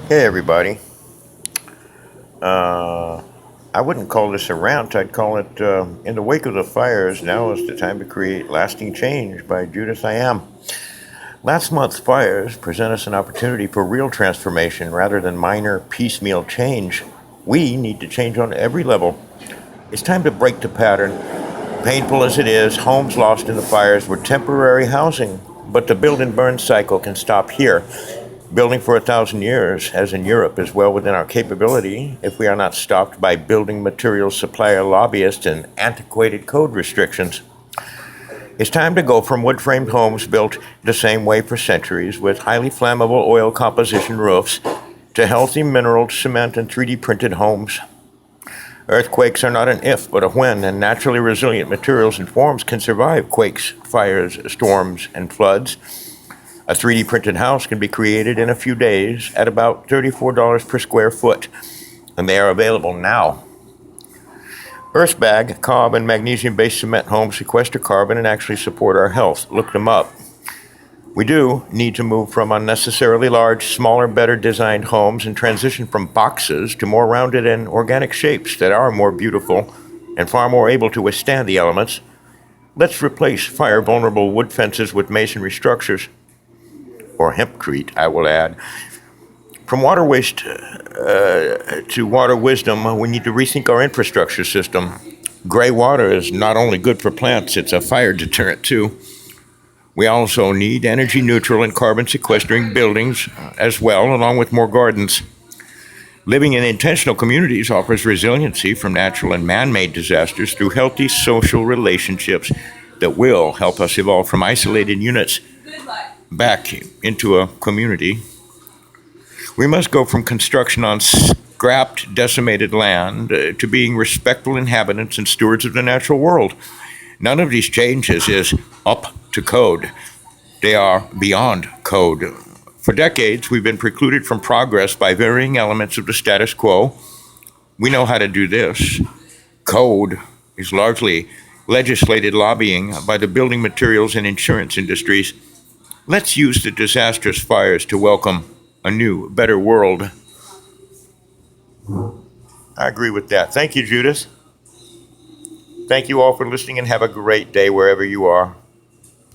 Hey everybody. Uh, I wouldn't call this a rant. I'd call it In the Wake of the Fires, Now is the Time to Create Lasting Change by Judith Iam. Last month's fires present us an opportunity for real transformation rather than minor piecemeal change. We need to change on every level. It's time to break the pattern. Painful as it is, homes lost in the fires were temporary housing, but the build and burn cycle can stop here. Building for 1,000 years, as in Europe, is well within our capability if we are not stopped by building materials supplier lobbyists and antiquated code restrictions. It's time to go from wood framed homes built the same way for centuries with highly flammable oil composition roofs to healthy mineral cement and 3D printed homes. Earthquakes are not an if, but a when, and naturally resilient materials and forms can survive quakes, fires, storms, and floods. A 3D printed house can be created in a few days at about $34 per square foot, and they are available now. Earthbag, cob, and magnesium-based cement homes sequester carbon and actually support our health. Look them up. We do need to move from unnecessarily large, smaller, better designed homes and transition from boxes to more rounded and organic shapes that are more beautiful and far more able to withstand the elements. Let's replace fire-vulnerable wood fences with masonry structures, or hempcrete, I will add. From water waste to water wisdom, we need to rethink our infrastructure system. Gray water is not only good for plants, it's a fire deterrent too. We also need energy neutral and carbon sequestering buildings as well, along with more gardens. Living in intentional communities offers resiliency from natural and man-made disasters through healthy social relationships that will help us evolve from isolated units back into a community. We must go from construction on scrapped, decimated land to being respectful inhabitants and stewards of the natural world. None of these changes is up to code. They are beyond code. For decades, we've been precluded from progress by varying elements of the status quo. We know how to do this. Code is largely legislated lobbying by the building materials and insurance industries. Let's use the disastrous fires to welcome a new, better world. I agree with that. Thank you, Judith. Thank you all for listening and have a great day wherever you are.